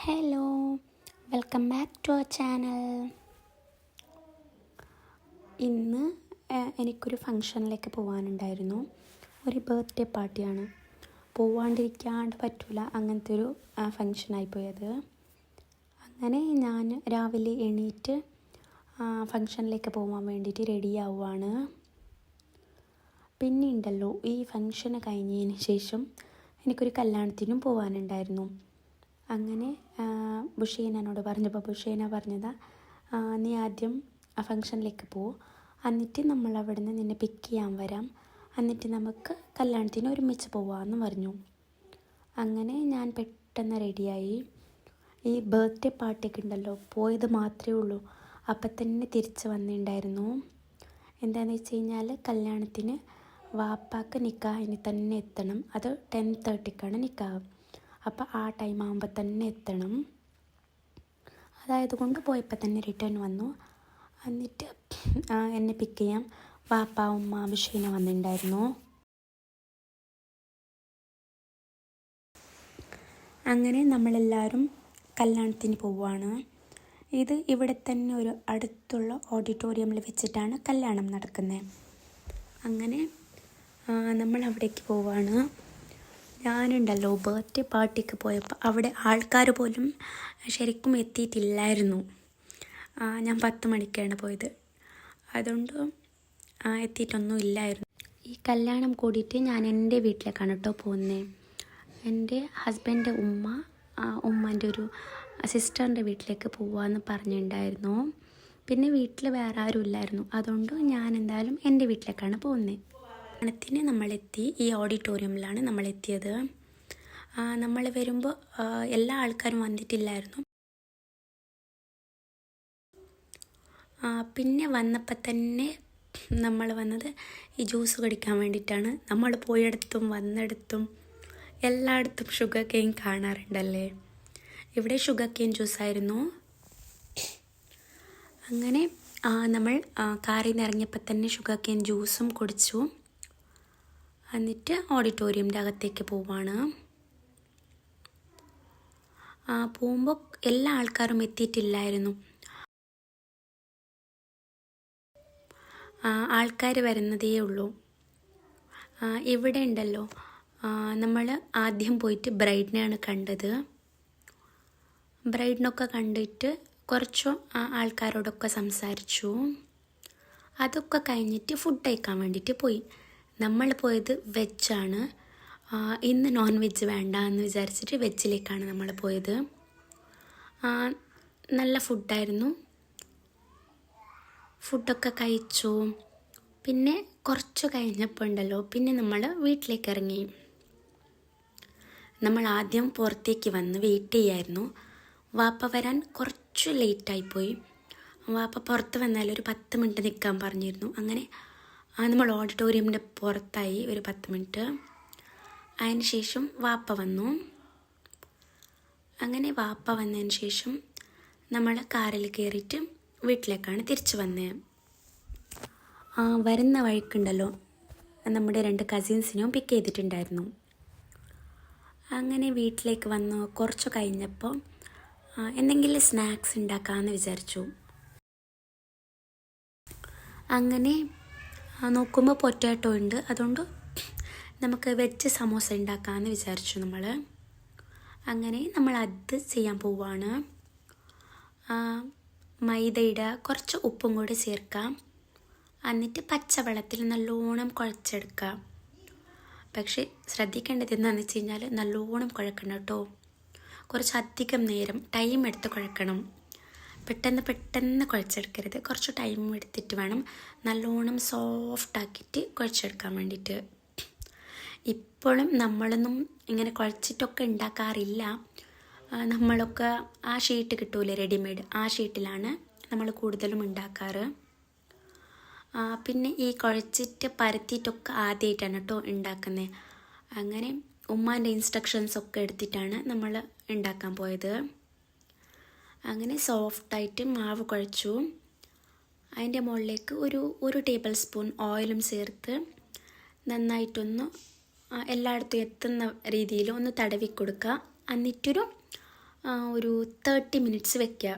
Hello, welcome back to our channel. ഇന്ന് എനിക്കൊരു ഫങ്ഷനിലേക്ക് പോകാനുണ്ടായിരുന്നു. ഒരു ബർത്ത്ഡേ പാർട്ടിയാണ്. പോവാണ്ടിരിക്കാണ്ട് പറ്റില്ല, അങ്ങനത്തെ ഒരു ഫങ്ഷനായിപ്പോയത്. അങ്ങനെ ഞാൻ രാവിലെ എണീറ്റ് ഫങ്ഷനിലേക്ക് പോകാൻ വേണ്ടിയിട്ട് റെഡിയാവുകയാണ്. പിന്നെ ഉണ്ടല്ലോ, ഈ ഫങ്ഷന് കഴിഞ്ഞതിന് ശേഷം എനിക്കൊരു കല്യാണത്തിനും പോകാനുണ്ടായിരുന്നു. അങ്ങനെ ബുഷീന എന്നോട് പറഞ്ഞപ്പോൾ ബുഷീന പറഞ്ഞതാ, നീ ആദ്യം ആ ഫങ്ഷനിലേക്ക് പോ, എന്നിട്ട് നമ്മൾ അവിടെ നിന്ന് നിന്നെ പിക്ക് ചെയ്യാൻ വരാം, എന്നിട്ട് നമുക്ക് കല്യാണത്തിന് ഒരുമിച്ച് പോവാമെന്ന് പറഞ്ഞു. അങ്ങനെ ഞാൻ പെട്ടെന്ന് റെഡിയായി. ഈ ബർത്ത്ഡേ പാർട്ടിയൊക്കെ ഉണ്ടല്ലോ, പോയത് മാത്രമേ ഉള്ളൂ, അപ്പം തന്നെ തിരിച്ച് വന്നിട്ടുണ്ടായിരുന്നു. എന്താണെന്ന് വെച്ച് കഴിഞ്ഞാൽ കല്യാണത്തിന് വാപ്പാക്ക് നിക്കാഹിന് തന്നെ എത്തണം. അത് 10:30 നിക്കാഹ്. അപ്പോൾ ആ ടൈം ആകുമ്പോൾ തന്നെ എത്തണം. അതായത് കൊണ്ട് പോയപ്പോൾ തന്നെ റിട്ടേൺ വന്നു. എന്നിട്ട് എന്നെ പിക്ക് ചെയ്യാൻ വാപ്പ ഉമ്മ ബുഷീന വന്നിട്ടുണ്ടായിരുന്നു. അങ്ങനെ നമ്മളെല്ലാവരും കല്യാണത്തിന് പോവുകയാണ്. ഇത് ഇവിടെ തന്നെ ഒരു അടുത്തുള്ള ഓഡിറ്റോറിയമിൽ വെച്ചിട്ടാണ് കല്യാണം നടക്കുന്നത്. അങ്ങനെ നമ്മൾ അവിടേക്ക് പോവുകയാണ്. ഞാനുണ്ടല്ലോ, ബർത്ത്ഡേ പാർട്ടിക്ക് പോയപ്പോൾ അവിടെ ആൾക്കാർ പോലും ശരിക്കും എത്തിയിട്ടില്ലായിരുന്നു. ഞാൻ 10 മണിക്കാണ് പോയത്, അതുകൊണ്ട് എത്തിയിട്ടൊന്നും ഇല്ലായിരുന്നു. ഈ കല്യാണം കൂടിയിട്ട് ഞാൻ എൻ്റെ വീട്ടിലേക്കാണ് കേട്ടോ പോകുന്നത്. എൻ്റെ ഹസ്ബൻഡ് ഉമ്മൻ്റെ ഒരു സിസ്റ്ററിൻ്റെ വീട്ടിലേക്ക് പോവാമെന്ന് പറഞ്ഞിട്ടുണ്ടായിരുന്നു. പിന്നെ വീട്ടിൽ വേറെ ആരും ഇല്ലായിരുന്നു, അതുകൊണ്ട് ഞാൻ എന്തായാലും എൻ്റെ വീട്ടിലേക്കാണ് പോകുന്നത്. കല്യാണത്തിന് നമ്മളെത്തി. ഈ ഓഡിറ്റോറിയമിലാണ് നമ്മളെത്തിയത്. നമ്മൾ വരുമ്പോൾ എല്ലാ ആൾക്കാരും വന്നിട്ടില്ലായിരുന്നു. പിന്നെ വന്നപ്പോൾ തന്നെ നമ്മൾ വന്നത് ഈ ജ്യൂസ് കുടിക്കാൻ വേണ്ടിയിട്ടാണ്. നമ്മൾ പോയിടത്തും വന്നിടത്തും എല്ലായിടത്തും ഷുഗർ കെയിൻ കാണാറുണ്ടല്ലേ. ഇവിടെ ഷുഗർ കെയിൻ ജ്യൂസായിരുന്നു. അങ്ങനെ നമ്മൾ കാറിൽ നിന്ന് ഇറങ്ങിയപ്പോൾ തന്നെ ഷുഗർ കെയിൻ ജ്യൂസും കുടിച്ചു. എന്നിട്ട് ഓഡിറ്റോറിയത്തിൻ്റെ അകത്തേക്ക് പോവാണ്. പോകുമ്പോൾ എല്ലാ ആൾക്കാരും എത്തിയിട്ടില്ലായിരുന്നു. ആൾക്കാർ വരുന്നതേ ഉള്ളൂ. ഇവിടെ ഉണ്ടല്ലോ, നമ്മൾ ആദ്യം പോയിട്ട് ബ്രൈഡിനെയാണ് കണ്ടത്. ബ്രൈഡിനൊക്കെ കണ്ടിട്ട് കുറച്ച് ആൾക്കാരോടൊക്കെ സംസാരിച്ചു. അതൊക്കെ കഴിഞ്ഞിട്ട് ഫുഡ് കഴിക്കാൻ വേണ്ടിയിട്ട് പോയി. നമ്മൾ പോയത് വെജാണ്. ഇന്ന് നോൺ വെജ് വേണ്ട എന്ന് വിചാരിച്ചിട്ട് വെജിലേക്കാണ് നമ്മൾ പോയത്. നല്ല ഫുഡായിരുന്നു. ഫുഡൊക്കെ കഴിച്ചു. പിന്നെ കുറച്ച് കഴിഞ്ഞപ്പോൾ ഉണ്ടല്ലോ, പിന്നെ നമ്മൾ വീട്ടിലേക്ക് ഇറങ്ങി. നമ്മൾ ആദ്യം പുറത്തേക്ക് വന്ന് വെയിറ്റ് ചെയ്യായിരുന്നു. വാപ്പ വരാൻ കുറച്ച് ലേറ്റായിപ്പോയി. വാപ്പ പുറത്ത് വന്നാൽ ഒരു 10 മിനിറ്റ് നിൽക്കാൻ പറഞ്ഞിരുന്നു. അങ്ങനെ നമ്മൾ ഓഡിറ്റോറിയമിൻ്റെ പുറത്തായി ഒരു 10 മിനിറ്റ്. അതിന് ശേഷം വാപ്പ വന്നു. അങ്ങനെ വാപ്പ വന്നതിന് ശേഷം നമ്മൾ കാറിൽ കയറിയിട്ട് വീട്ടിലേക്കാണ് തിരിച്ചു വന്നത്. വരുന്ന വഴിക്കുണ്ടല്ലോ, നമ്മുടെ 2 കസിൻസിനെയും പിക്ക് ചെയ്തിട്ടുണ്ടായിരുന്നു. അങ്ങനെ വീട്ടിലേക്ക് വന്നു കുറച്ച് കഴിഞ്ഞപ്പോൾ എന്തെങ്കിലും സ്നാക്സ് ഉണ്ടാക്കാമെന്ന് വിചാരിച്ചു. അങ്ങനെ നോക്കുമ്പോൾ പൊറ്റാറ്റോ ഉണ്ട്, അതുകൊണ്ട് നമുക്ക് വെജ് സമോസ ഉണ്ടാക്കാമെന്ന് വിചാരിച്ചു നമ്മൾ. അങ്ങനെ നമ്മൾ അത് ചെയ്യാൻ പോവുകയാണ്. മൈദയുടെ കുറച്ച് ഉപ്പും കൂടി ചേർക്കാം, എന്നിട്ട് പച്ചവെള്ളത്തിൽ നല്ലോണം കുഴച്ചെടുക്കാം. പക്ഷേ ശ്രദ്ധിക്കേണ്ടത് എന്താണെന്ന് വെച്ച് കഴിഞ്ഞാൽ നല്ലോണം കുഴക്കണം കേട്ടോ. കുറച്ചധികം നേരം ടൈം എടുത്ത് കുഴക്കണം. പെട്ടെന്ന് കുഴച്ചെടുക്കരുത്. കുറച്ച് ടൈം എടുത്തിട്ട് വേണം നല്ലോണം സോഫ്റ്റാക്കിയിട്ട് കുഴച്ചെടുക്കാൻ വേണ്ടിയിട്ട്. ഇപ്പോഴും നമ്മളൊന്നും ഇങ്ങനെ കുഴച്ചിട്ടൊക്കെ ഉണ്ടാക്കാറില്ല. നമ്മളൊക്കെ ആ ഷീറ്റ് കിട്ടൂലേ റെഡിമെയ്ഡ്, ആ ഷീറ്റിലാണ് നമ്മൾ കൂടുതലും ഉണ്ടാക്കാറ്. പിന്നെ ഈ കുഴച്ചിട്ട് പരത്തിയിട്ടൊക്കെ ആദ്യമായിട്ടാണ് കേട്ടോ ഉണ്ടാക്കുന്നത്. അങ്ങനെ ഉമ്മാൻ്റെ ഇൻസ്ട്രക്ഷൻസൊക്കെ എടുത്തിട്ടാണ് നമ്മൾ ഉണ്ടാക്കാൻ പോയത്. അങ്ങനെ സോഫ്റ്റായിട്ട് മാവ് കുഴച്ചു. അതിൻ്റെ മുകളിലേക്ക് ഒരു ടേബിൾ സ്പൂൺ ഓയിലും ചേർത്ത് നന്നായിട്ടൊന്ന് എല്ലായിടത്തും എത്തുന്ന രീതിയിൽ ഒന്ന് തടവി കൊടുക്കുക. എന്നിട്ടൊരു ഒരു 30 മിനിറ്റ്സ് വെക്കുക.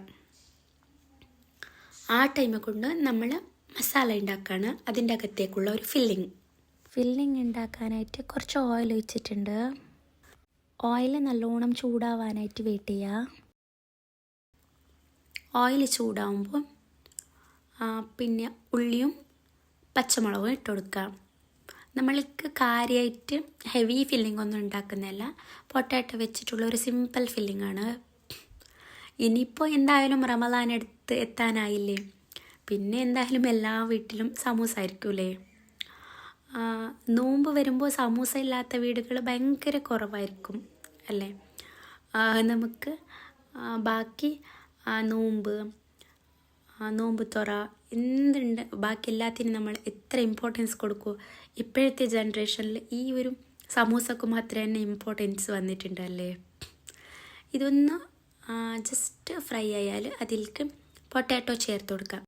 ആ ടൈം കൊണ്ട് നമ്മൾ മസാല ഉണ്ടാക്കുകയാണ്. അതിൻ്റെ അകത്തേക്കുള്ള ഒരു ഫില്ലിങ് ഉണ്ടാക്കാനായിട്ട് കുറച്ച് ഓയിൽ ഒഴിച്ചിട്ടുണ്ട്. ഓയിൽ നല്ലോണം ചൂടാവാനായിട്ട് വെയിറ്റ് ചെയ്യുക. ഓയിൽ ചൂടാവുമ്പോൾ പിന്നെ ഉള്ളിയും പച്ചമുളകും ഇട്ട് കൊടുക്കുക. നമ്മൾക്ക് കാര്യമായിട്ട് ഹെവി ഫില്ലിംഗ് ഒന്നും ഉണ്ടാക്കുന്നില്ല. പൊട്ടാറ്റോ വെച്ചിട്ടുള്ള ഒരു സിമ്പിൾ ഫില്ലിംഗ് ആണ്. ഇനിയിപ്പോൾ എന്തായാലും റമദാൻ എത്താനായില്ലേ, പിന്നെ എന്തായാലും എല്ലാ വീട്ടിലും സമൂസ ആയിരിക്കൂലേ. നോമ്പ് വരുമ്പോൾ സമൂസ ഇല്ലാത്ത വീടുകൾ ഭയങ്കര കുറവായിരിക്കും അല്ലേ. നമുക്ക് ബാക്കി നോമ്പ് തുറ എന്തുണ്ട്, ബാക്കി എല്ലാത്തിനും നമ്മൾ എത്ര ഇമ്പോർട്ടൻസ് കൊടുക്കുമോ. ഇപ്പോഴത്തെ ജനറേഷനിൽ ഈ ഒരു സമൂസക്ക് മാത്രമേ തന്നെ ഇമ്പോർട്ടൻസ് വന്നിട്ടുണ്ടല്ലേ. ഇതൊന്ന് ജസ്റ്റ് ഫ്രൈ ആയാൽ അതിലേക്ക് പൊട്ടാറ്റോ ചേർത്ത് കൊടുക്കാം.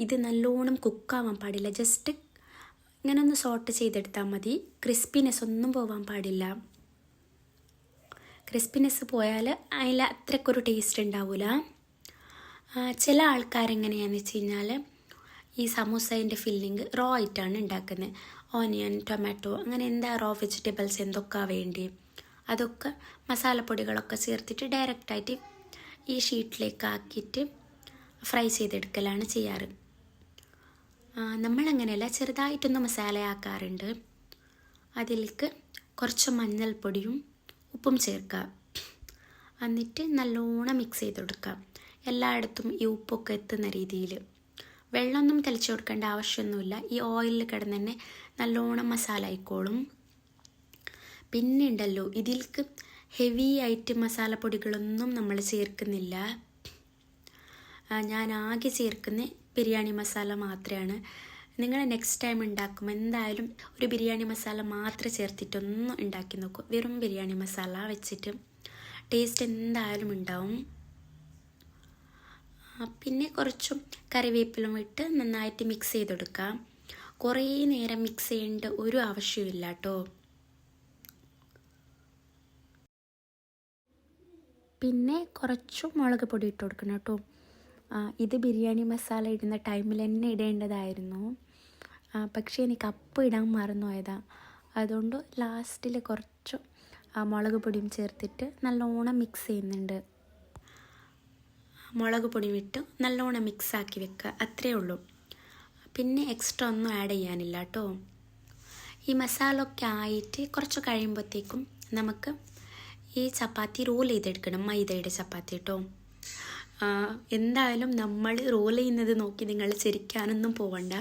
ഇത് നല്ലോണം കുക്കാവാൻ പാടില്ല, ജസ്റ്റ് ഇങ്ങനെ ഒന്ന് സോട്ട് ചെയ്തെടുത്താൽ മതി. ക്രിസ്പിനെസ് ഒന്നും പോവാൻ പാടില്ല. ക്രിസ്പിനെസ് പോയാൽ അതിൽ അത്രയ്ക്കൊരു ടേസ്റ്റ് ഉണ്ടാവില്ല. ചില ആൾക്കാരെങ്ങനെയാണെന്ന് വെച്ച് കഴിഞ്ഞാൽ ഈ സമൂസേൻ്റെ ഫില്ലിങ് റോ ആയിട്ടാണ് ഉണ്ടാക്കുന്നത്. ഓനിയൻ, ടൊമാറ്റോ, അങ്ങനെ എന്താ റോ വെജിറ്റബിൾസ് എന്തൊക്കെയാണ് വേണ്ടി അതൊക്കെ മസാലപ്പൊടികളൊക്കെ ചേർത്തിട്ട് ഡയറക്റ്റായിട്ട് ഈ ഷീറ്റിലേക്ക് ആക്കിയിട്ട് ഫ്രൈ ചെയ്തെടുക്കലാണ് ചെയ്യാറ്. നമ്മളങ്ങനെയല്ല, ചെറുതായിട്ടൊന്ന് മസാലയാക്കാറുണ്ട്. അതിലേക്ക് കുറച്ച് മഞ്ഞൾപ്പൊടിയും ഉപ്പും ചേർക്കുക. എന്നിട്ട് നല്ലോണം മിക്സ് ചെയ്ത് കൊടുക്കുക. എല്ലായിടത്തും ഈ ഉപ്പൊക്കെ എത്തുന്ന രീതിയിൽ. വെള്ളമൊന്നും തളിച്ചു കൊടുക്കേണ്ട ആവശ്യമൊന്നുമില്ല. ഈ ഓയിലിൽ കിടന്ന് തന്നെ നല്ലോണം മസാല ആയിക്കോളും. പിന്നെ ഉണ്ടല്ലോ, ഇതിലേക്ക് ഹെവി ആയിട്ട് മസാലപ്പൊടികളൊന്നും നമ്മൾ ചേർക്കുന്നില്ല. ഞാൻ ആകെ ചേർക്കുന്ന ബിരിയാണി മസാല മാത്രമാണ്. നിങ്ങൾ നെക്സ്റ്റ് ടൈം ഉണ്ടാക്കുമ്പോൾ എന്തായാലും ഒരു ബിരിയാണി മസാല മാത്രം ചേർത്തിട്ടൊന്ന് ഉണ്ടാക്കി നോക്കും. വെറും ബിരിയാണി മസാല വെച്ചിട്ട് ടേസ്റ്റ് എന്തായാലും ഉണ്ടാവും. പിന്നെ കുറച്ചും കറിവേപ്പിലും ഇട്ട് നന്നായിട്ട് മിക്സ് ചെയ്തെടുക്കാം. കുറേ നേരം മിക്സ് ചെയ്യേണ്ട ഒരു ആവശ്യമില്ല കേട്ടോ. പിന്നെ കുറച്ച് മുളക് പൊടി ഇട്ട് കൊടുക്കണം കേട്ടോ. ഇത് ബിരിയാണി മസാല ഇടുന്ന ടൈമിൽ തന്നെ ഇടേണ്ടതായിരുന്നു, പക്ഷേ എനിക്ക് അപ്പം ഇടാൻ മറന്നുപോയതാണ്. അതുകൊണ്ട് ലാസ്റ്റിൽ കുറച്ച് മുളക് പൊടിയും ചേർത്തിട്ട് നല്ലോണം മിക്സ് ചെയ്യുന്നുണ്ട്. മുളക് പൊടി വിട്ട് നല്ലോണം മിക്സാക്കി വെക്കുക, അത്രയേ ഉള്ളൂ. പിന്നെ എക്സ്ട്രാ ഒന്നും ആഡ് ചെയ്യാനില്ല കേട്ടോ. ഈ മസാല ഒക്കെ ആയിട്ട് കുറച്ച് കഴിയുമ്പോഴത്തേക്കും നമുക്ക് ഈ ചപ്പാത്തി റോൾ ചെയ്തെടുക്കണം, മൈദയുടെ ചപ്പാത്തി കേട്ടോ. എന്തായാലും നമ്മൾ റോൾ ചെയ്യുന്നത് നോക്കി നിങ്ങൾ ചിരിക്കാനൊന്നും പോവണ്ട.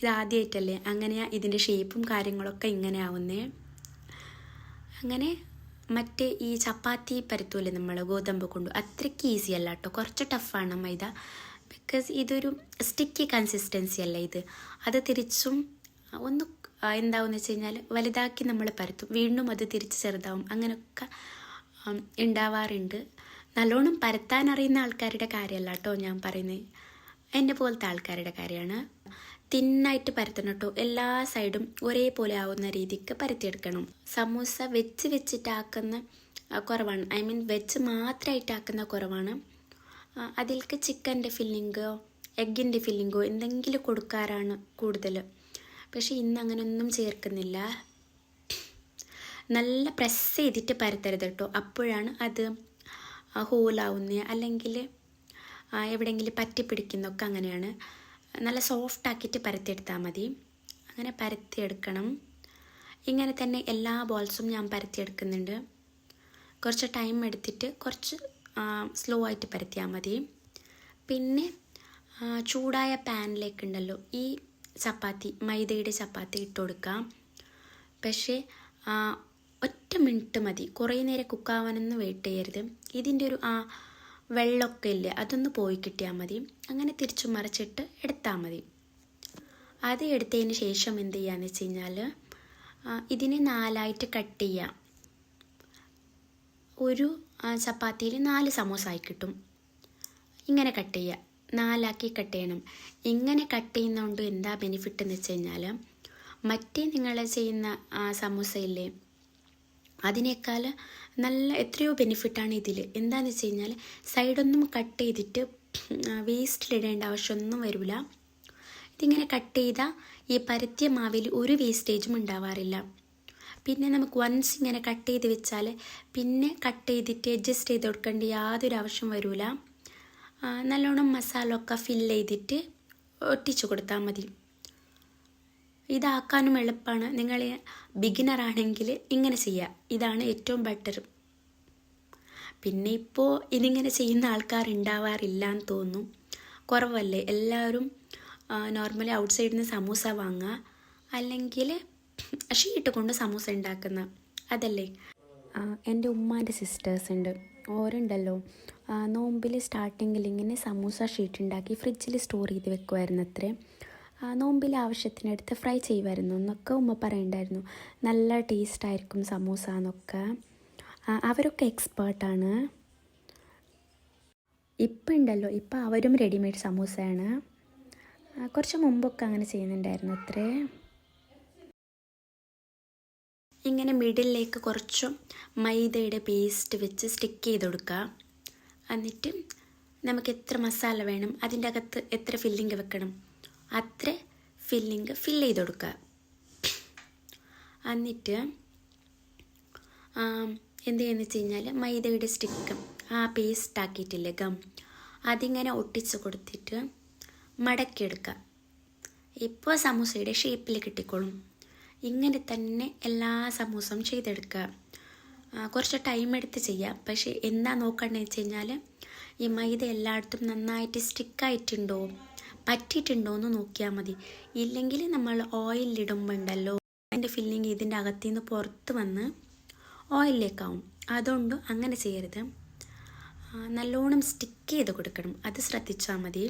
ഇതാദ്യമായിട്ടല്ലേ, അങ്ങനെയാണ് ഇതിൻ്റെ ഷേപ്പും കാര്യങ്ങളൊക്കെ ഇങ്ങനെ ആവുന്നേ. അങ്ങനെ മറ്റേ ഈ ചപ്പാത്തി പരത്തൂല്ലേ നമ്മൾ ഗോതമ്പ് കൊണ്ട്, അത്രയ്ക്ക് ഈസി അല്ല കേട്ടോ, കുറച്ച് ടഫാണ് മൈദ. ബിക്കോസ് ഇതൊരു സ്റ്റിക്കി കൺസിസ്റ്റൻസി അല്ല ഇത്. അത് തിരിച്ചും ഒന്ന് എന്താവെന്ന് വെച്ച് കഴിഞ്ഞാൽ വലുതാക്കി നമ്മൾ പരത്തും, വീണ്ടും അത് തിരിച്ച് ചെറുതാവും, അങ്ങനെയൊക്കെ ഉണ്ടാവാറുണ്ട്. നല്ലോണം പരത്താൻ അറിയുന്ന ആൾക്കാരുടെ കാര്യമല്ല കേട്ടോ ഞാൻ പറയുന്നത്, എൻ്റെ പോലത്തെ ആൾക്കാരുടെ കാര്യമാണ്. തിന്നായിട്ട് പരത്തണം കേട്ടോ, എല്ലാ സൈഡും ഒരേപോലെ ആവുന്ന രീതിക്ക് പരത്തിയെടുക്കണം. സമൂസ വെച്ചിട്ടാക്കുന്ന കുറവാണ്, ഐ മീൻ വെജ് മാത്രമായിട്ടാക്കുന്ന കുറവാണ്. അതിലേക്ക് ചിക്കൻ്റെ ഫില്ലിങ്ങോ എഗ്ഗിൻ്റെ ഫില്ലിങ്ങോ എന്തെങ്കിലും കൊടുക്കാറാണ് കൂടുതൽ. പക്ഷേ ഇന്ന് അങ്ങനെയൊന്നും ചേർക്കുന്നില്ല. നല്ല പ്രസ് ചെയ്തിട്ട് പരത്തരുത് കേട്ടോ, അപ്പോഴാണ് അത് ഹോലാവുന്നത്, അല്ലെങ്കിൽ എവിടെയെങ്കിലും പറ്റിപ്പിടിക്കുന്നൊക്കെ അങ്ങനെയാണ്. നല്ല സോഫ്റ്റാക്കിയിട്ട് പരത്തിയെടുത്താൽ മതി. അങ്ങനെ പരത്തിയെടുക്കണം. ഇങ്ങനെ തന്നെ എല്ലാ ബോൾസും ഞാൻ പരത്തിയെടുക്കുന്നുണ്ട്. കുറച്ച് ടൈം എടുത്തിട്ട് കുറച്ച് സ്ലോ ആയിട്ട് പരത്തിയാൽ മതി. പിന്നെ ചൂടായ പാനിലേക്കുണ്ടല്ലോ ഈ ചപ്പാത്തി, മൈദയുടെ ചപ്പാത്തി ഇട്ട് കൊടുക്കാം. പക്ഷേ ഒറ്റ മിനിറ്റ് മതി, കുറേ നേരം കുക്കാവാനൊന്നും വെയിറ്റ് ചെയ്യരുത്. ഇതിൻ്റെ ഒരു വെള്ളമൊക്കെ ഇല്ലേ, അതൊന്ന് പോയി കിട്ടിയാൽ മതി. അങ്ങനെ തിരിച്ചു മറിച്ചിട്ട് എടുത്താൽ മതി. അത് എടുത്തതിന് ശേഷം എന്ത് ചെയ്യാന്ന് വെച്ച് കഴിഞ്ഞാൽ ഇതിനെ 4ആയിട്ട് കട്ട് ചെയ്യാം. ഒരു ചപ്പാത്തിയിൽ 4 സമോസ ആയി കിട്ടും. ഇങ്ങനെ കട്ട് ചെയ്യുക, 4ആക്കി കട്ട് ചെയ്യണം. ഇങ്ങനെ കട്ട് ചെയ്യുന്നതുകൊണ്ട് എന്താ ബെനിഫിറ്റ് എന്ന് വെച്ച് കഴിഞ്ഞാൽ മറ്റേ നിങ്ങൾ ചെയ്യുന്ന സമൂസയില്ലേ അതിനേക്കാൾ നല്ല എത്രയോ ബെനിഫിറ്റാണ് ഇതിൽ. എന്താണെന്ന് വെച്ച് കഴിഞ്ഞാൽ സൈഡൊന്നും കട്ട് ചെയ്തിട്ട് വേസ്റ്റിലിടേണ്ട ആവശ്യമൊന്നും വരില്ല. ഇതിങ്ങനെ കട്ട് ചെയ്താൽ ഈ പരത്തിയ മാവിൽ ഒരു വേസ്റ്റേജും ഉണ്ടാവാറില്ല. പിന്നെ നമുക്ക് വൺസ് ഇങ്ങനെ കട്ട് ചെയ്ത് വെച്ചാൽ പിന്നെ കട്ട് ചെയ്തിട്ട് അഡ്ജസ്റ്റ് ചെയ്ത് കൊടുക്കേണ്ട യാതൊരു ആവശ്യം വരില്ല. നല്ലോണം മസാല ഒക്കെ ഫില്ല് ചെയ്തിട്ട് ഒട്ടിച്ചു കൊടുത്താൽ മതി. ഇതാക്കാനും എളുപ്പമാണ്. നിങ്ങൾ ബിഗിനർ ആണെങ്കിൽ ഇങ്ങനെ ചെയ്യുക, ഇതാണ് ഏറ്റവും ബെറ്റർ. പിന്നെ ഇപ്പോൾ ഇതിങ്ങനെ ചെയ്യുന്ന ആൾക്കാർ ഉണ്ടാവാറില്ല എന്ന് തോന്നുന്നു, കുറവല്ലേ. എല്ലാവരും നോർമലി ഔട്ട് സൈഡിൽ നിന്ന് സമൂസ വാങ്ങുക, അല്ലെങ്കിൽ ഷീട്ട് കൊണ്ട് സമൂസ ഉണ്ടാക്കുന്ന അതല്ലേ. എൻ്റെ ഉമ്മാൻ്റെ സിസ്റ്റേഴ്സ് ഉണ്ട്, ഓരുണ്ടല്ലോ നോമ്പിൽ സ്റ്റാർട്ടിങ്ങിൽ ഇങ്ങനെ സമൂസ ഷീറ്റ് ഉണ്ടാക്കി ഫ്രിഡ്ജിൽ സ്റ്റോർ ചെയ്ത് വെക്കുമായിരുന്നു അത്രേ. നോമ്പിൽ ആവശ്യത്തിനടുത്ത് ഫ്രൈ ചെയ്യുമായിരുന്നു എന്നൊക്കെ ഉമ്മ പറയുണ്ടായിരുന്നു. നല്ല ടേസ്റ്റായിരിക്കും സമൂസ എന്നൊക്കെ. അവരൊക്കെ എക്സ്പേർട്ടാണ്. ഇപ്പം ഉണ്ടല്ലോ, ഇപ്പം അവരും റെഡിമെയ്ഡ് സമൂസയാണ്. കുറച്ച് മുമ്പൊക്കെ അങ്ങനെ ചെയ്യുന്നുണ്ടായിരുന്നു അത്രേ. ഇങ്ങനെ മിഡിലേക്ക് കുറച്ച് മൈദയുടെ പേസ്റ്റ് വെച്ച് സ്റ്റിക്ക് ചെയ്ത് കൊടുക്കുക. എന്നിട്ട് നമുക്ക് എത്ര മസാല വേണം, അതിൻ്റെ അകത്ത് എത്ര ഫില്ലിങ് വെക്കണം, അത്ര ഫില്ലിങ് ഫില്ല് ചെയ്ത് കൊടുക്കുക. എന്നിട്ട് എന്ത് ചെയ്യുന്നത് വെച്ച് കഴിഞ്ഞാൽ മൈദയുടെ സ്റ്റിക്ക് ആ പേസ്റ്റ് ആക്കിയിട്ടില്ലേ ഗം, അതിങ്ങനെ ഒട്ടിച്ച് കൊടുത്തിട്ട് മടക്കിയെടുക്കുക. ഇപ്പോൾ സമൂസയുടെ ഷേപ്പിൽ കിട്ടിക്കോളും. ഇങ്ങനെ തന്നെ എല്ലാ സമൂസയും ചെയ്തെടുക്കുക. കുറച്ച് ടൈം എടുത്ത് ചെയ്യുക. പക്ഷേ എന്താ നോക്കണമെന്ന് വെച്ച് കഴിഞ്ഞാൽ ഈ മൈദ എല്ലായിടത്തും നന്നായിട്ട് സ്റ്റിക്കായിട്ടുണ്ടോ പറ്റിയിട്ടുണ്ടോ എന്ന് നോക്കിയാൽ മതി. ഇല്ലെങ്കിൽ നമ്മൾ ഓയിലിടുമ്പോൾ ഉണ്ടല്ലോ അതിൻ്റെ ഫില്ലിങ് ഇതിൻ്റെ അകത്തു നിന്ന് പുറത്ത് വന്ന് ഓയിലിലേക്കാവും. അതുകൊണ്ട് അങ്ങനെ ചെയ്യരുത്. നല്ലോണം സ്റ്റിക്ക് ചെയ്ത് കൊടുക്കണം, അത് ശ്രദ്ധിച്ചാൽ മതി.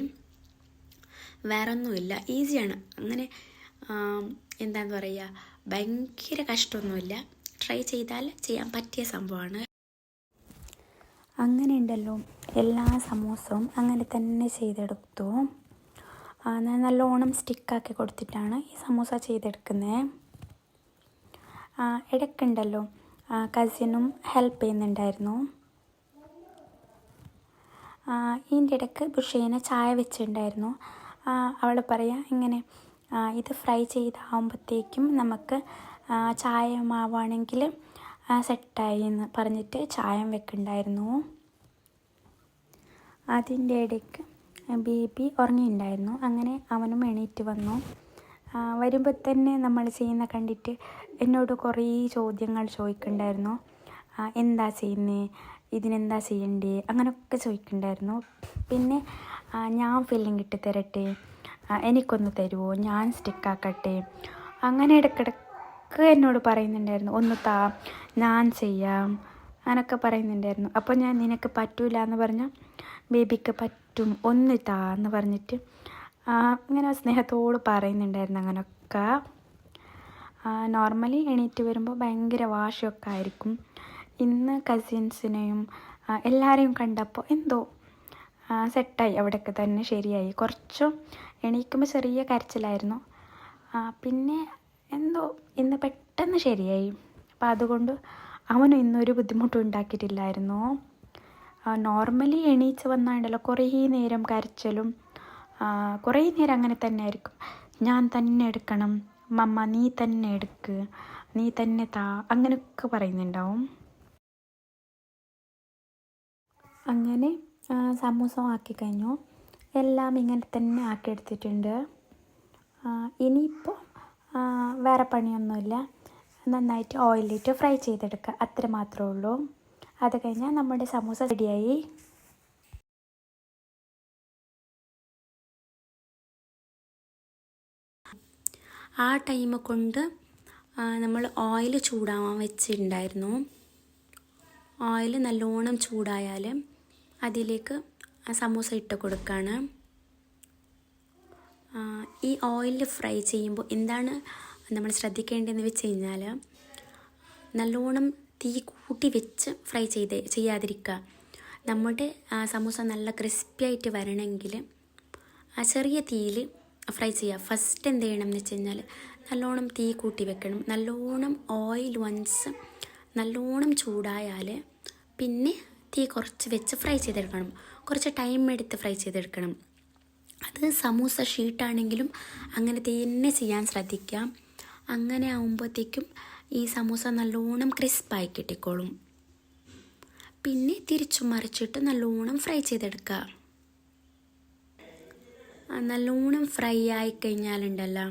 വേറെ ഒന്നുമില്ല, ഈസിയാണ്. അങ്ങനെ എന്താന്ന് പറയുക, ഭയങ്കര കഷ്ടമൊന്നുമില്ല. ട്രൈ ചെയ്താൽ ചെയ്യാൻ പറ്റിയ സംഭവമാണ്. അങ്ങനെ ഉണ്ടല്ലോ എല്ലാ സമൂസവും അങ്ങനെ തന്നെ ചെയ്തെടുത്തു. നല്ലോണം സ്റ്റിക്കാക്കി കൊടുത്തിട്ടാണ് ഈ സമൂസ ചെയ്തെടുക്കുന്നത്. ഇടയ്ക്കുണ്ടല്ലോ കസിനും ഹെൽപ്പ് ചെയ്യുന്നുണ്ടായിരുന്നു. ഇതിൻ്റെ ഇടയ്ക്ക് ബുഷേനെ ചായ വെച്ചിട്ടുണ്ടായിരുന്നു. അവൾ പറയാം ഇങ്ങനെ ഇത് ഫ്രൈ ചെയ്താകുമ്പോഴത്തേക്കും നമുക്ക് ചായ മാവാണെങ്കിൽ സെറ്റായി എന്ന് പറഞ്ഞിട്ട് ചായം വെക്കുന്നുണ്ടായിരുന്നു. അതിൻ്റെ ഇടയ്ക്ക് ബേബി ഉറങ്ങിയിട്ടുണ്ടായിരുന്നു. അങ്ങനെ അവനും എണീറ്റ് വന്നു. വരുമ്പോൾ തന്നെ നമ്മൾ ചെയ്യുന്ന കണ്ടിട്ട് എന്നോട് കുറേ ചോദ്യങ്ങൾ ചോദിക്കുന്നുണ്ടായിരുന്നു. എന്താ ചെയ്യുന്നത്, ഇതിനെന്താ ചെയ്യണ്ടേ, അങ്ങനെയൊക്കെ ചോദിക്കുന്നുണ്ടായിരുന്നു. പിന്നെ ഞാൻ ഫില്ലിങ് ഇട്ട് തരട്ടെ, എനിക്കൊന്ന് തരുമോ, ഞാൻ സ്റ്റിക്കാക്കട്ടെ, അങ്ങനെ ഇടയ്ക്കിടയ്ക്ക് എന്നോട് പറയുന്നുണ്ടായിരുന്നു. ഒന്ന് താ, ഞാൻ ചെയ്യാം, അങ്ങനെയൊക്കെ പറയുന്നുണ്ടായിരുന്നു. അപ്പോൾ ഞാൻ നിനക്ക് പറ്റൂല എന്ന് പറഞ്ഞാൽ ബേബിക്ക് പറ്റും, ഒന്ന് താ എന്ന് പറഞ്ഞിട്ട് ഇങ്ങനെ സ്നേഹത്തോട് പറയുന്നുണ്ടായിരുന്നു. അങ്ങനെയൊക്കെ നോർമലി എണീറ്റ് വരുമ്പോൾ ഭയങ്കര വാശിയൊക്കെ ആയിരിക്കും. ഇന്ന് കസിൻസിനെയും എല്ലാവരെയും കണ്ടപ്പോൾ എന്തോ സെറ്റായി, അവിടെയൊക്കെ തന്നെ ശരിയായി. കുറച്ചും എണീക്കുമ്പോൾ ചെറിയ കരച്ചിലായിരുന്നു. പിന്നെ എന്തോ ഇന്ന് പെട്ടെന്ന് ശരിയായി. അപ്പോൾ അതുകൊണ്ട് അവനും ഇന്നൊരു ബുദ്ധിമുട്ടും ഉണ്ടാക്കിയിട്ടില്ലായിരുന്നു. നോർമലി എണീച്ച് വന്നാണ്ടല്ലോ കുറേ നേരം കരച്ചിലും കുറേ നേരം അങ്ങനെ തന്നെ ആയിരിക്കും. ഞാൻ തന്നെ എടുക്കണം, മമ്മ നീ തന്നെ എടുക്ക്, നീ തന്നെ താ, അങ്ങനെയൊക്കെ പറയുന്നുണ്ടാവും. അങ്ങനെ സമൂസ ആക്കി കഴിഞ്ഞു. എല്ലാം ഇങ്ങനെ തന്നെ ആക്കിയെടുത്തിട്ടുണ്ട്. ഇനിയിപ്പോൾ വേറെ പണിയൊന്നുമില്ല, നന്നായിട്ട് ഓയിലിട്ട് ഫ്രൈ ചെയ്തെടുക്കുക, അത്ര മാത്രമേ ഉള്ളൂ. അത് കഴിഞ്ഞാൽ നമ്മുടെ സമൂസ റെഡിയായി. ആ ടൈം കൊണ്ട് നമ്മൾ ഓയിൽ ചൂടാവാൻ വെച്ചിട്ടുണ്ടായിരുന്നു. ഓയിൽ നല്ലോണം ചൂടായാൽ അതിലേക്ക് സമൂസ ഇട്ട് കൊടുക്കുകയാണ്. ഈ ഓയിലിൽ ഫ്രൈ ചെയ്യുമ്പോൾ എന്താണ് നമ്മൾ ശ്രദ്ധിക്കേണ്ടതെന്ന് വെച്ച് കഴിഞ്ഞാൽ നല്ലോണം തീ കൂട്ടി വെച്ച് ഫ്രൈ ചെയ്യാതിരിക്കുക. നമ്മുടെ സമൂസ നല്ല ക്രിസ്പി ആയിട്ട് വരണമെങ്കിൽ ചെറിയ തീയിൽ ഫ്രൈ ചെയ്യുക. ഫസ്റ്റ് എന്ത് ചെയ്യണം എന്ന് വെച്ച് കഴിഞ്ഞാൽ നല്ലോണം തീ കൂട്ടി വെക്കണം. നല്ലോണം ഓയിൽ വൺസ് നല്ലോണം ചൂടായാൽ പിന്നെ തീ കുറച്ച് വെച്ച് ഫ്രൈ ചെയ്തെടുക്കണം. കുറച്ച് ടൈം എടുത്ത് ഫ്രൈ ചെയ്തെടുക്കണം. അത് സമൂസ ഷീട്ടാണെങ്കിലും അങ്ങനെ തന്നെ ചെയ്യാൻ ശ്രദ്ധിക്കാം. അങ്ങനെ ആകുമ്പോഴത്തേക്കും ഈ സമൂസ നല്ലോണം ക്രിസ്പായി കിട്ടിക്കോളും. പിന്നെ തിരിച്ചു മറിച്ചിട്ട് നല്ലോണം ഫ്രൈ ചെയ്തെടുക്കുക. നല്ലോണം ഫ്രൈ ആയിക്കഴിഞ്ഞാലുണ്ടല്ലോ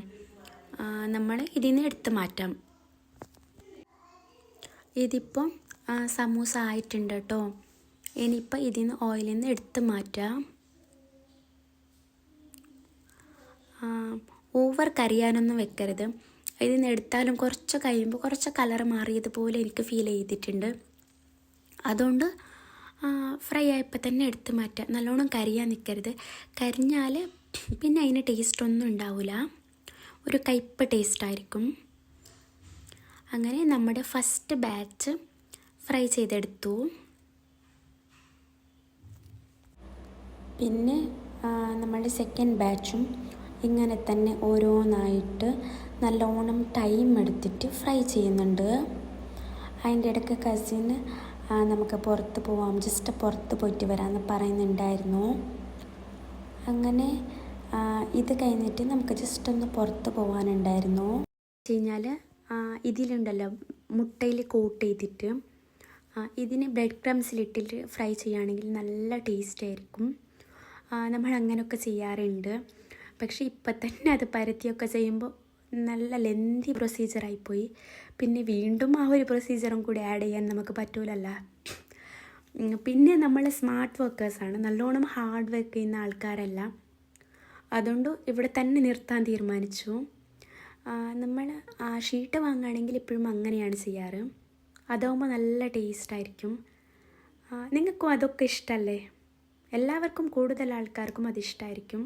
നമ്മൾ ഇതിൽ നിന്ന് എടുത്ത് മാറ്റാം. ഇതിപ്പോൾ സമൂസ ആയിട്ടുണ്ട് കേട്ടോ. ഇനിയിപ്പോൾ ഇതിൽ നിന്ന് ഓയിലിൽ നിന്ന് എടുത്ത് മാറ്റാം. ഓവർ കരിയാനൊന്നും വെക്കരുത്. ഇതിൽ നിന്ന് എടുത്താലും കുറച്ച് കഴിയുമ്പോൾ കുറച്ച് കളർ മാറിയതുപോലെ എനിക്ക് ഫീൽ ചെയ്തിട്ടുണ്ട്. അതുകൊണ്ട് ഫ്രൈ ആയപ്പോൾ തന്നെ എടുത്ത് മാറ്റാം. നല്ലോണം കരിയാൻ നിൽക്കരുത്. കരിഞ്ഞാൽ പിന്നെ അതിന് ടേസ്റ്റൊന്നും ഉണ്ടാവില്ല, ഒരു കയ്പ്പ് ടേസ്റ്റായിരിക്കും. അങ്ങനെ നമ്മുടെ ഫസ്റ്റ് ബാച്ച് ഫ്രൈ ചെയ്തെടുത്തു. പിന്നെ നമ്മുടെ സെക്കൻഡ് ബാച്ചും ഇങ്ങനെ തന്നെ ഓരോന്നായിട്ട് നല്ലോണം ടൈം എടുത്തിട്ട് ഫ്രൈ ചെയ്യുന്നുണ്ട്. അതിൻ്റെ ഇടയ്ക്ക് കസിന് നമുക്ക് പുറത്ത് പോവാം, ജസ്റ്റ് പുറത്ത് പോയിട്ട് വരാമെന്ന് പറയുന്നുണ്ടായിരുന്നു. അങ്ങനെ ഇത് കഴിഞ്ഞിട്ട് നമുക്ക് ജസ്റ്റ് ഒന്ന് പുറത്ത് പോകാനുണ്ടായിരുന്നു. വെച്ച് കഴിഞ്ഞാൽ ഇതിലുണ്ടല്ലോ മുട്ടയിൽ കോട്ട് ചെയ്തിട്ട് ഇതിന് ബ്രെഡ് ക്രംസിലിട്ടിട്ട് ഫ്രൈ ചെയ്യുകയാണെങ്കിൽ നല്ല ടേസ്റ്റ് ആയിരിക്കും. നമ്മൾ അങ്ങനെയൊക്കെ ചെയ്യാറുണ്ട്. പക്ഷേ ഇപ്പം തന്നെ അത് പരത്തിയൊക്കെ ചെയ്യുമ്പോൾ നല്ല ലെന്തി പ്രൊസീജിയറായിപ്പോയി. പിന്നെ വീണ്ടും ആ ഒരു പ്രൊസീജിയറും കൂടി ആഡ് ചെയ്യാൻ നമുക്ക് പറ്റൂലല്ല. പിന്നെ നമ്മൾ സ്മാർട്ട് വർക്കേഴ്സാണ്, നല്ലോണം ഹാർഡ് വർക്ക് ചെയ്യുന്ന ആൾക്കാരല്ല. അതുകൊണ്ട് ഇവിടെ തന്നെ നിർത്താൻ തീരുമാനിച്ചു. നമ്മൾ ഷീട്ട് വാങ്ങുകയാണെങ്കിൽ ഇപ്പോഴും അങ്ങനെയാണ് ചെയ്യാറ്. അതാവുമ്പോൾ നല്ല ടേസ്റ്റായിരിക്കും. നിങ്ങൾക്കും അതൊക്കെ ഇഷ്ടമല്ലേ? എല്ലാവർക്കും, കൂടുതൽ ആൾക്കാർക്കും അതിഷ്ടമായിരിക്കും.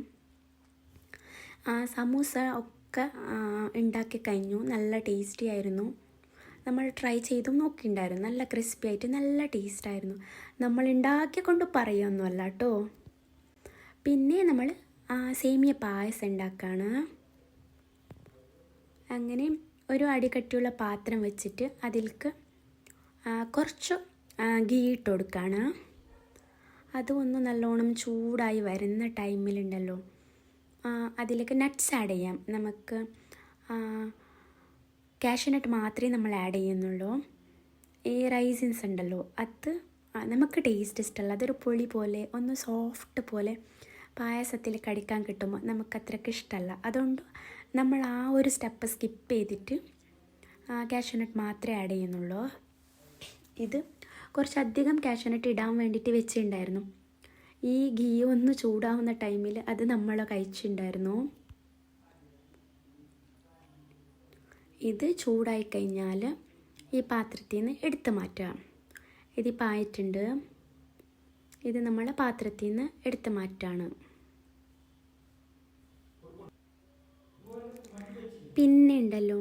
സമൂസ ഒക്കെ ഉണ്ടാക്കി കഴിഞ്ഞു. നല്ല ടേസ്റ്റി ആയിരുന്നു. നമ്മൾ ട്രൈ ചെയ്തും നോക്കിയിട്ടുണ്ടായിരുന്നു. നല്ല ക്രിസ്പി ആയിട്ട് നല്ല ടേസ്റ്റായിരുന്നു. നമ്മൾ ഉണ്ടാക്കിക്കൊണ്ട് പറയുകയൊന്നുമല്ല കേട്ടോ. പിന്നെ നമ്മൾ സേമിയ പായസം ഉണ്ടാക്കുകയാണ്. അങ്ങനെ ഒരു അടികട്ടിയുള്ള പാത്രം വെച്ചിട്ട് അതിലേക്ക് കുറച്ച് ഗീ ഇട്ട് കൊടുക്കുകയാണ്. അതൊന്ന് നല്ലോണം ചൂടായി വരുന്ന ടൈമിലുണ്ടല്ലോ അതിലേക്ക് നട്ട്സ് ആഡ് ചെയ്യാം. നമുക്ക് കാഷ്യൂനട്ട് മാത്രമേ നമ്മൾ ആഡ് ചെയ്യുന്നുള്ളൂ. ഈ റൈസിൻസ് ഉണ്ടല്ലോ അത് നമുക്ക് ടേസ്റ്റ് ഇഷ്ടമല്ല. അതൊരു പൊളി പോലെ ഒന്ന് സോഫ്റ്റ് പോലെ പായസത്തിൽ കടിക്കാൻ കിട്ടുമ്പോൾ നമുക്കത്രയ്ക്ക് ഇഷ്ടമല്ല. അതുകൊണ്ട് നമ്മൾ ആ ഒരു സ്റ്റെപ്പ് സ്കിപ്പ് ചെയ്തിട്ട് കാഷ്യൂനട്ട് മാത്രമേ ആഡ് ചെയ്യുന്നുള്ളൂ. ഇത് കുറച്ചധികം കാഷ്യൂനട്ട് ഇടാൻ വേണ്ടിയിട്ട് വെച്ചിട്ടുണ്ടായിരുന്നു. ഈ ഗീ ഒന്ന് ചൂടാവുന്ന ടൈമിൽ അത് നമ്മൾ കഴിച്ചിട്ടുണ്ടായിരുന്നു. ഇത് ചൂടായി കഴിഞ്ഞാൽ ഈ പാത്രത്തിൽ നിന്ന് എടുത്ത് മാറ്റാം. ഇതിപ്പോൾ ആയിട്ടുണ്ട്. ഇത് നമ്മൾ പാത്രത്തിൽ നിന്ന് എടുത്ത് മാറ്റാണ്. പിന്നെ ഉണ്ടല്ലോ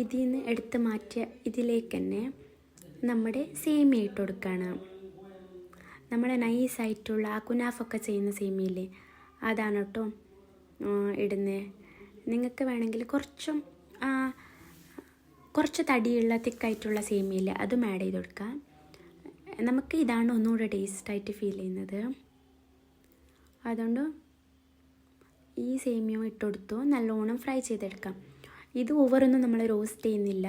ഇതിൽ നിന്ന് എടുത്ത് മാറ്റിയ ഇതിലേക്ക് തന്നെ നമ്മുടെ സേമിയ ഇട്ട് കൊടുക്കുകയാണ്. നമ്മൾ നൈസായിട്ടുള്ള ആ കുനാഫൊക്കെ ചെയ്യുന്ന സേമിയയില്ലേ, അതാണ് കേട്ടോ ഇടുന്നത്. നിങ്ങൾക്ക് വേണമെങ്കിൽ കുറച്ച് തടിയുള്ള തിക്കായിട്ടുള്ള സേമിയയില്ലേ, അതും ആഡ് ചെയ്ത് കൊടുക്കാം. നമുക്ക് ഇതാണ് ഒന്നുകൂടെ ടേസ്റ്റായിട്ട് ഫീൽ ചെയ്യുന്നത്. അതുകൊണ്ട് ഈ സേമിയ ഇട്ടുകൊടുത്തു നല്ലോണം ഫ്രൈ ചെയ്തെടുക്കാം. ഇത് ഓവറൊന്നും നമ്മൾ റോസ്റ്റ് ചെയ്യുന്നില്ല.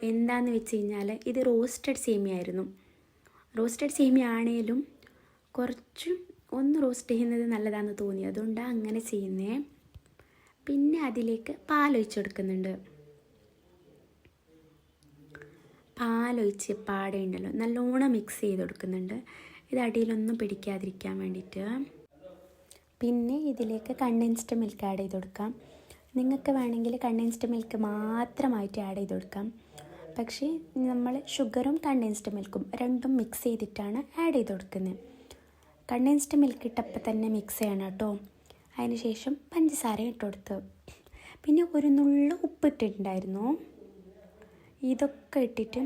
എന്താണെന്ന് വെച്ച് കഴിഞ്ഞാൽ ഇത് റോസ്റ്റഡ് സേമിയ ആയിരുന്നു. റോസ്റ്റഡ് സേമിയ ആണേലും കുറച്ച് ഒന്ന് റോസ്റ്റ് ചെയ്യുന്നത് നല്ലതാണെന്ന് തോന്നി, അതുകൊണ്ടാണ് അങ്ങനെ ചെയ്യുന്നത്. പിന്നെ അതിലേക്ക് പാലൊഴിച്ച് കൊടുക്കുന്നുണ്ട്. പാലൊഴിച്ച് പാടെ ഉണ്ടല്ലോ നല്ലോണം മിക്സ് ചെയ്ത് കൊടുക്കുന്നുണ്ട്. ഇത് അടിയിലൊന്നും പിടിക്കാതിരിക്കാൻ വേണ്ടിയിട്ട്. പിന്നെ ഇതിലേക്ക് കണ്ടൻസ്ഡ് മിൽക്ക് ആഡ് ചെയ്ത് കൊടുക്കാം. നിങ്ങൾക്ക് വേണമെങ്കിൽ കണ്ടൻസ്ഡ് മിൽക്ക് മാത്രമായിട്ട് ആഡ് ചെയ്ത് കൊടുക്കാം. പക്ഷേ നമ്മൾ ഷുഗറും കണ്ടൻസ്ഡ് മിൽക്കും രണ്ടും മിക്സ് ചെയ്തിട്ടാണ് ആഡ് ചെയ്ത് കൊടുക്കുന്നത്. കണ്ടൻസ്ഡ് മിൽക്ക് ഇട്ടപ്പോൾ തന്നെ മിക്സ് ചെയ്യണം കേട്ടോ. അതിന് ശേഷം പഞ്ചസാര ഇട്ട് കൊടുത്ത് പിന്നെ ഒരു നുള്ളു ഉപ്പിട്ടിട്ടുണ്ടായിരുന്നു. ഇതൊക്കെ ഇട്ടിട്ട്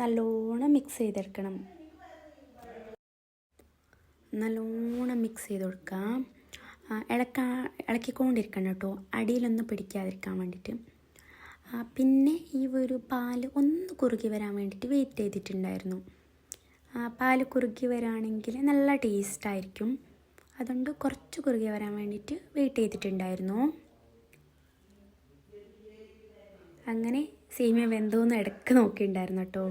നല്ലോണം മിക്സ് ചെയ്തെടുക്കണം. നല്ലോണം മിക്സ് ചെയ്ത് കൊടുക്കാം. ഇളക്കിക്കൊണ്ടിരിക്കണം കേട്ടോ, അടിയിലൊന്നും പിടിക്കാതിരിക്കാൻ വേണ്ടിയിട്ട്. പിന്നെ ഈ ഒരു പാല് ഒന്ന് കുറുകി വരാൻ വേണ്ടിയിട്ട് വെയിറ്റ് ചെയ്തിട്ടുണ്ടായിരുന്നു. പാല് കുറുകി വരാണെങ്കിൽ നല്ല ടേസ്റ്റായിരിക്കും. അതുകൊണ്ട് കുറച്ച് കുറുകി വരാൻ വേണ്ടിയിട്ട് വെയിറ്റ് ചെയ്തിട്ടുണ്ടായിരുന്നു. അങ്ങനെ സേമിയ വെന്തോന്ന് ഇടയ്ക്ക് നോക്കിയിട്ടുണ്ടായിരുന്നു കേട്ടോ.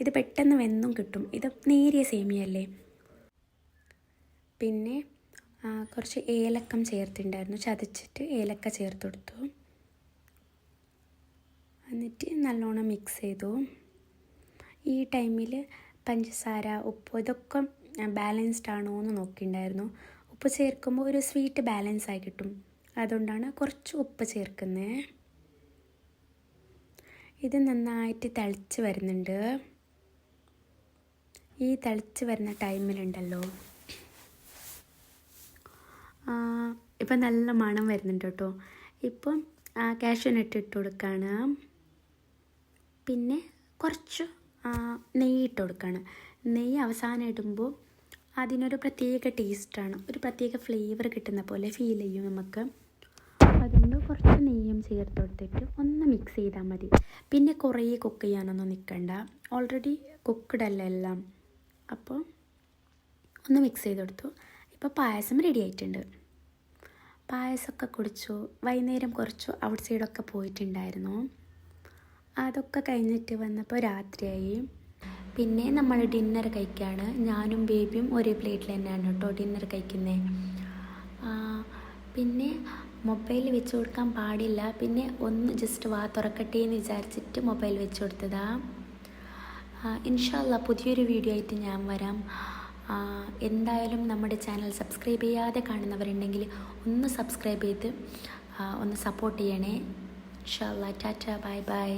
ഇത് പെട്ടെന്ന് വെന്തും കിട്ടും, ഇത് നേരിയ സേമിയല്ലേ. പിന്നെ കുറച്ച് ഏലക്കം ചേർത്തിട്ടുണ്ടായിരുന്നു, ചതച്ചിട്ട് ഏലക്ക ചേർത്ത് കൊടുത്തു. എന്നിട്ട് നല്ലോണം മിക്സ് ചെയ്തു. ഈ ടൈമിൽ പഞ്ചസാര, ഉപ്പ് ഇതൊക്കെ ബാലൻസ്ഡ് ആണോ എന്ന് നോക്കിയിട്ടുണ്ടായിരുന്നു. ഉപ്പ് ചേർക്കുമ്പോൾ ഒരു സ്വീറ്റ് ബാലൻസ് ആയി കിട്ടും, അതുകൊണ്ടാണ് കുറച്ച് ഉപ്പ് ചേർക്കുന്നത്. ഇത് നന്നായിട്ട് തിളച്ച് വരുന്നുണ്ട്. ഈ തിളച്ച് വരുന്ന ടൈമിലുണ്ടല്ലോ, ഇപ്പം നല്ല മണം വരുന്നുണ്ട് കേട്ടോ. ഇപ്പം കാഷ്യൂനട്ട് ഇട്ട് കൊടുക്കുകയാണ്. പിന്നെ കുറച്ച് നെയ്യ് ഇട്ട് കൊടുക്കുകയാണ്. നെയ്യ് അവസാനം ഇടുമ്പോൾ അതിനൊരു പ്രത്യേക ടേസ്റ്റാണ്, ഒരു പ്രത്യേക ഫ്ലേവർ കിട്ടുന്ന പോലെ ഫീൽ ചെയ്യും നമുക്ക്. അതുകൊണ്ട് കുറച്ച് നെയ്യും ചേർത്ത് കൊടുത്തിട്ട് ഒന്ന് മിക്സ് ചെയ്താൽ മതി. പിന്നെ കുറേ കുക്ക് ചെയ്യാനൊന്നും നിൽക്കണ്ട, ഓൾറെഡി കുക്ക്ഡ് അല്ല എല്ലാം. അപ്പോൾ ഒന്ന് മിക്സ് ചെയ്ത് കൊടുത്തു. ഇപ്പോൾ പായസം റെഡി ആയിട്ടുണ്ട്. പായസമൊക്കെ കുടിച്ചു. വൈകുന്നേരം കുറച്ചു ഔട്ട് സൈഡൊക്കെ പോയിട്ടുണ്ടായിരുന്നു. അതൊക്കെ കഴിഞ്ഞിട്ട് വന്നപ്പോൾ രാത്രിയായി. പിന്നെ നമ്മൾ ഡിന്നർ കഴിക്കുകയാണ്. ഞാനും ബേബിയും ഒരേ പ്ലേറ്റിൽ തന്നെയാണ് കേട്ടോ ഡിന്നർ കഴിക്കുന്നത്. പിന്നെ മൊബൈൽ വെച്ച് കൊടുക്കാൻ പാടില്ല, പിന്നെ ഒന്ന് ജസ്റ്റ് വാ തുറക്കട്ടെ എന്ന് വിചാരിച്ചിട്ട് മൊബൈൽ വെച്ച് കൊടുത്തതാ. ഇൻഷാ അല്ലാഹ് പുതിയൊരു വീഡിയോ ആയിട്ട് ഞാൻ വരാം. എന്തായാലും നമ്മുടെ ചാനൽ സബ്സ്ക്രൈബ് ചെയ്യാതെ കാണുന്നവരുണ്ടെങ്കിൽ ഒന്ന് സബ്സ്ക്രൈബ് ചെയ്ത് ഒന്ന് സപ്പോർട്ട് ചെയ്യണേ. ഇൻഷാ അല്ലാഹ്. Tata, bye bye.